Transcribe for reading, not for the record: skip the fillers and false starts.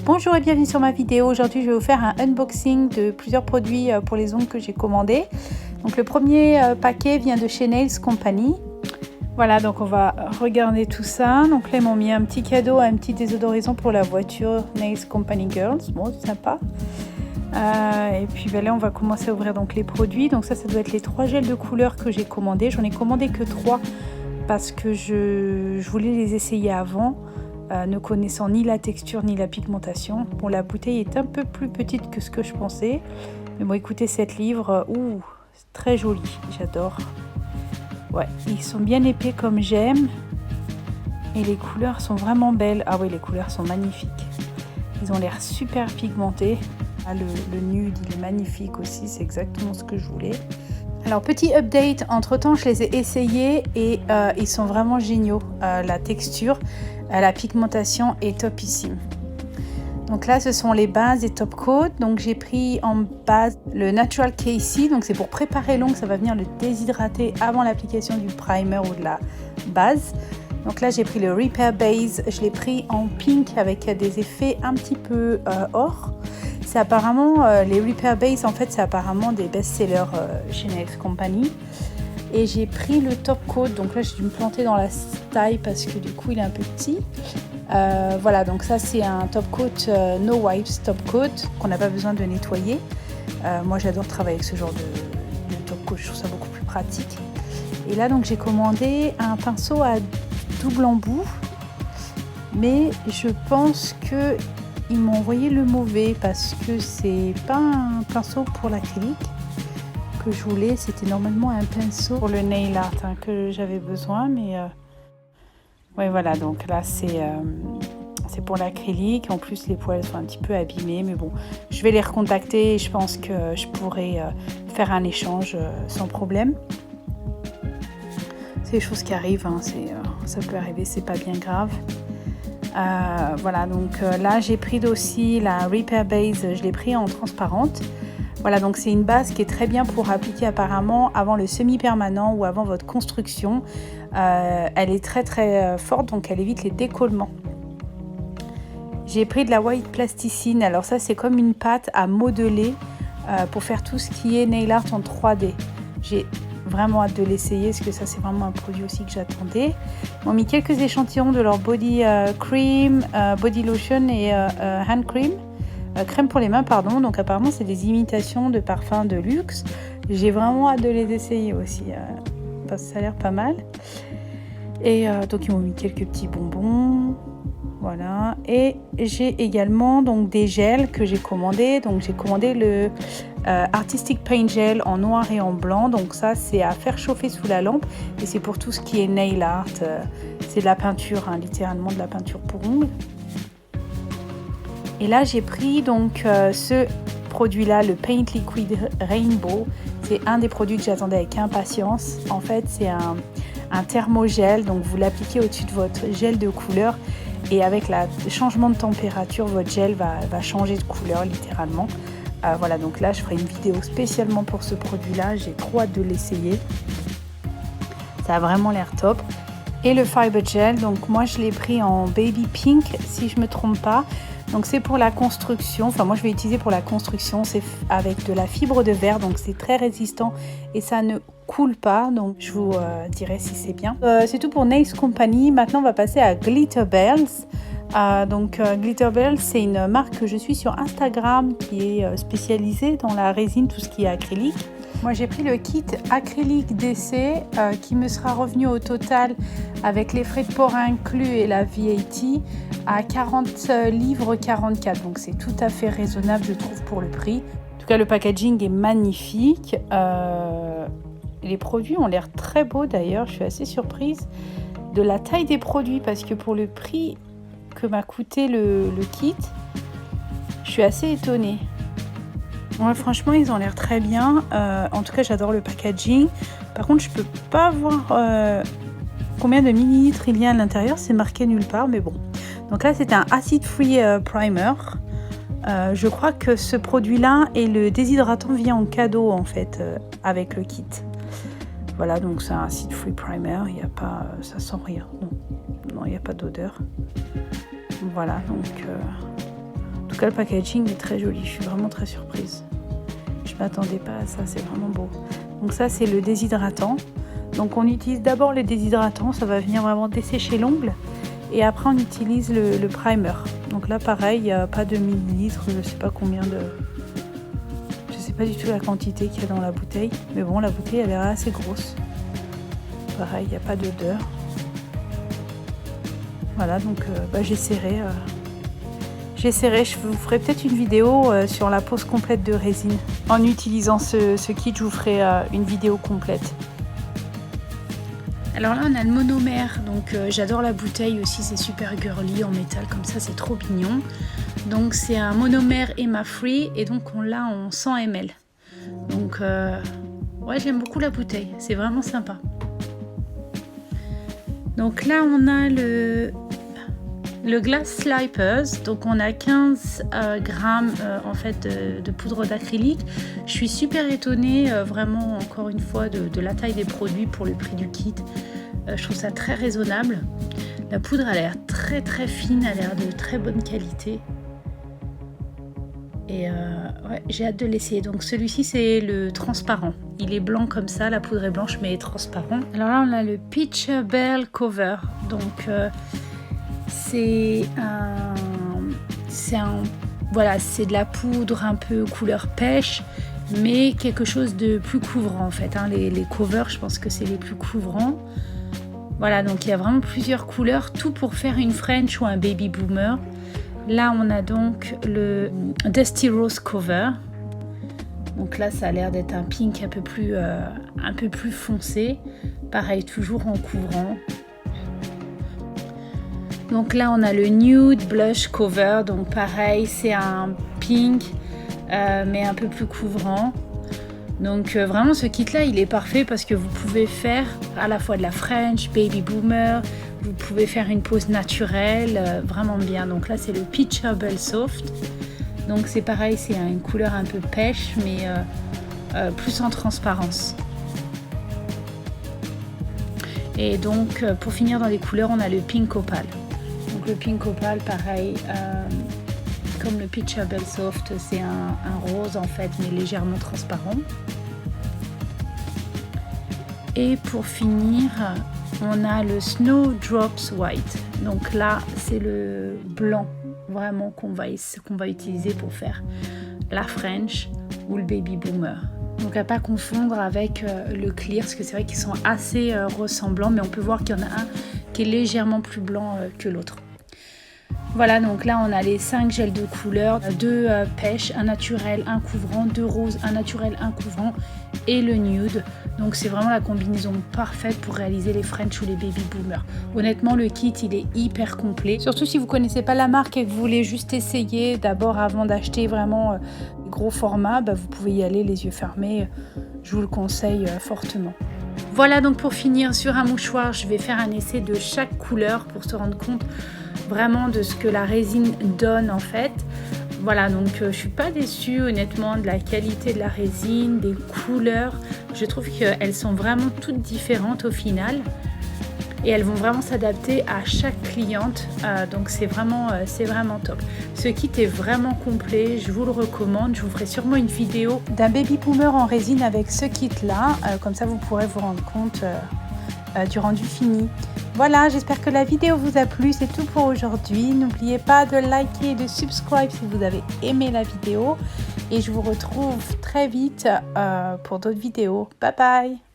Bonjour et bienvenue sur ma vidéo. Aujourd'hui je vais vous faire un unboxing de plusieurs produits pour les ongles que j'ai commandés. Donc le premier paquet vient de chez Nails Company. Voilà, donc on va regarder tout ça. Donc là ils m'ont mis un petit cadeau, un petit désodorisant pour la voiture Nails Company Girls. Bon, c'est sympa. Et puis ben là on va commencer à ouvrir donc les produits. Donc ça doit être les 3 gels de couleur que j'ai commandés. J'en ai commandé que 3 parce que je voulais les essayer avant. Ne connaissant ni la texture ni la pigmentation. Bon, la bouteille est un peu plus petite que ce que je pensais. Mais bon, écoutez, 7 livres. Ouh, c'est très joli. J'adore. Ouais, ils sont bien épais comme j'aime. Et les couleurs sont vraiment belles. Ah oui, les couleurs sont magnifiques. Ils ont l'air super pigmentés. Ah, le nude, il est magnifique aussi. C'est exactement ce que je voulais. Alors, petit update. Entre-temps, je les ai essayés et ils sont vraiment géniaux. La texture, la pigmentation est topissime. Donc là, ce sont les bases et top coat. Donc j'ai pris en base le Natural KC. Donc c'est pour préparer l'ongle. Ça va venir le déshydrater avant l'application du primer ou de la base. Donc là, j'ai pris le Repair Base. Je l'ai pris en pink avec des effets un petit peu or. C'est apparemment, les Repair Base, en fait, c'est apparemment des best-sellers chez Nails Company. Et j'ai pris le top coat. Donc là, j'ai dû me planter dans la taille parce que du coup, il est un peu petit. Voilà, donc ça, c'est un top coat no wipes top coat qu'on n'a pas besoin de nettoyer. Moi, j'adore travailler avec ce genre de top coat. Je trouve ça beaucoup plus pratique. Et là, donc, j'ai commandé un pinceau à double embout. Mais je pense que ils m'ont envoyé le mauvais parce que c'est pas un pinceau pour l'acrylique que je voulais. C'était normalement un pinceau pour le nail art que j'avais besoin, mais ouais, voilà, donc là c'est pour l'acrylique. En plus les poils sont un petit peu abîmés, mais bon, je vais les recontacter et je pense que je pourrai faire un échange sans problème. C'est des choses qui arrivent, hein, ça peut arriver, c'est pas bien grave. Voilà, donc là j'ai pris aussi la Repair Base, je l'ai pris en transparente. Voilà, donc c'est une base qui est très bien pour appliquer apparemment avant le semi-permanent ou avant votre construction. Elle est très très forte, donc elle évite les décollements. J'ai pris de la white plasticine. Alors ça, c'est comme une pâte à modeler pour faire tout ce qui est nail art en 3D. J'ai vraiment hâte de l'essayer parce que ça, c'est vraiment un produit aussi que j'attendais. Ils m'ont mis quelques échantillons de leur body cream, body lotion et hand cream. Crème pour les mains, pardon. Donc apparemment, c'est des imitations de parfums de luxe. J'ai vraiment hâte de les essayer aussi. Parce que ça a l'air pas mal. Et donc, ils m'ont mis quelques petits bonbons. Voilà. Et j'ai également donc des gels que j'ai commandés. Donc, j'ai commandé le Artistic Paint Gel en noir et en blanc. Donc, ça, c'est à faire chauffer sous la lampe. Et c'est pour tout ce qui est nail art. C'est de la peinture, hein, littéralement de la peinture pour ongles. Et là, j'ai pris donc ce produit-là, le Paint Liquid Rainbow. C'est un des produits que j'attendais avec impatience. En fait, c'est un thermogel. Donc, vous l'appliquez au-dessus de votre gel de couleur. Et avec le changement de température, votre gel va changer de couleur, littéralement. Voilà, donc là, je ferai une vidéo spécialement pour ce produit-là. J'ai trop hâte de l'essayer. Ça a vraiment l'air top. Et le Fiber Gel, donc moi, je l'ai pris en Baby Pink, si je ne me trompe pas. Donc c'est pour la construction, enfin moi je vais l'utiliser pour la construction, c'est avec de la fibre de verre, donc c'est très résistant et ça ne coule pas, donc je vous dirai si c'est bien. C'est tout pour Nails Company. Maintenant on va passer à Glitterbels. Glitterbels, c'est une marque que je suis sur Instagram qui est spécialisée dans la résine, tout ce qui est acrylique. Moi j'ai pris le kit acrylique d'essai qui me sera revenu au total avec les frais de port inclus et la VAT à 40 livres 44. Donc c'est tout à fait raisonnable je trouve pour le prix. En tout cas le packaging est magnifique. Les produits ont l'air très beaux d'ailleurs. Je suis assez surprise de la taille des produits parce que pour le prix que m'a coûté le kit, je suis assez étonnée. Ouais, franchement, ils ont l'air très bien. En tout cas, j'adore le packaging. Par contre, je peux pas voir combien de millilitres il y a à l'intérieur. C'est marqué nulle part, mais bon. Donc là, c'est un acid free primer. Je crois que ce produit-là et le déshydratant vient en cadeau en fait avec le kit. Voilà, donc c'est un acid free primer. Il y a pas, ça sent rien. Non, il n'y a pas d'odeur. Voilà, donc tout cas, le packaging est très joli. Je suis vraiment très surprise. Je m'attendais pas à ça, c'est vraiment beau. Donc ça, c'est le déshydratant. Donc on utilise d'abord le déshydratant, ça va venir vraiment dessécher l'ongle. Et après, on utilise le primer. Donc là, pareil, il n'y a pas de millilitres, je ne sais pas combien de... Je ne sais pas du tout la quantité qu'il y a dans la bouteille. Mais bon, la bouteille, elle a l'air assez grosse. Pareil, il n'y a pas d'odeur. Voilà, donc j'essaierai. Je vous ferai peut-être une vidéo sur la pose complète de résine. En utilisant ce kit, je vous ferai une vidéo complète. Alors là, on a le monomère, donc j'adore la bouteille aussi, c'est super girly en métal, comme ça, c'est trop mignon. Donc c'est un monomère Emma Free, et donc on l'a en 100 ml. Donc ouais, j'aime beaucoup la bouteille, c'est vraiment sympa. Donc là, on a le Glass Slippers, donc on a 15 grammes en fait de poudre d'acrylique. Je suis super étonnée, vraiment encore une fois, de la taille des produits pour le prix du kit. Je trouve ça très raisonnable. La poudre a l'air très très fine, elle a l'air de très bonne qualité. Et ouais, j'ai hâte de l'essayer. Donc celui-ci, c'est le transparent. Il est blanc comme ça, la poudre est blanche mais transparent. Alors là, on a le Peach Bell Cover. Donc voilà, c'est de la poudre un peu couleur pêche, mais quelque chose de plus couvrant en fait. Hein. Les covers, je pense que c'est les plus couvrants. Voilà, donc il y a vraiment plusieurs couleurs, tout pour faire une French ou un baby boomer. Là, on a donc le Dusty Rose Cover. Donc là, ça a l'air d'être un pink un peu plus foncé. Pareil, toujours en couvrant. Donc là, on a le Nude Blush Cover. Donc pareil, c'est un pink, mais un peu plus couvrant. Donc vraiment, ce kit-là, il est parfait parce que vous pouvez faire à la fois de la French, Baby Boomer. Vous pouvez faire une pose naturelle, vraiment bien. Donc là, c'est le Peach Bell Soft. Donc c'est pareil, c'est une couleur un peu pêche, mais plus en transparence. Et donc, pour finir dans les couleurs, on a le Pink Opal. Donc le Pink Opal, pareil, comme le Peach Bell Soft, c'est un rose en fait, mais légèrement transparent. Et pour finir, on a le Snowdrops White. Donc là, c'est le blanc vraiment qu'on va utiliser pour faire la French ou le Baby Boomer. Donc à pas confondre avec le clear, parce que c'est vrai qu'ils sont assez ressemblants, mais on peut voir qu'il y en a un qui est légèrement plus blanc que l'autre. Voilà, donc là on a les 5 gels de couleur, 2 pêches, un naturel, un couvrant, 2 roses, un naturel, un couvrant et le nude. Donc c'est vraiment la combinaison parfaite pour réaliser les French ou les baby boomers. Honnêtement, le kit il est hyper complet. Surtout si vous connaissez pas la marque et que vous voulez juste essayer d'abord avant d'acheter vraiment gros format, vous pouvez y aller les yeux fermés. Je vous le conseille fortement. Voilà, donc pour finir sur un mouchoir, je vais faire un essai de chaque couleur pour se rendre compte vraiment de ce que la résine donne en fait. Voilà, donc je suis pas déçue honnêtement de la qualité de la résine, des couleurs. Je trouve qu'elles sont vraiment toutes différentes au final et elles vont vraiment s'adapter à chaque cliente. Donc c'est vraiment top. Ce kit est vraiment complet, je vous le recommande. Je vous ferai sûrement une vidéo d'un baby boomer en résine avec ce kit là. Comme ça vous pourrez vous rendre compte du rendu fini. Voilà, j'espère que la vidéo vous a plu, c'est tout pour aujourd'hui. N'oubliez pas de liker et de subscribe si vous avez aimé la vidéo. Et je vous retrouve très vite pour d'autres vidéos. Bye bye!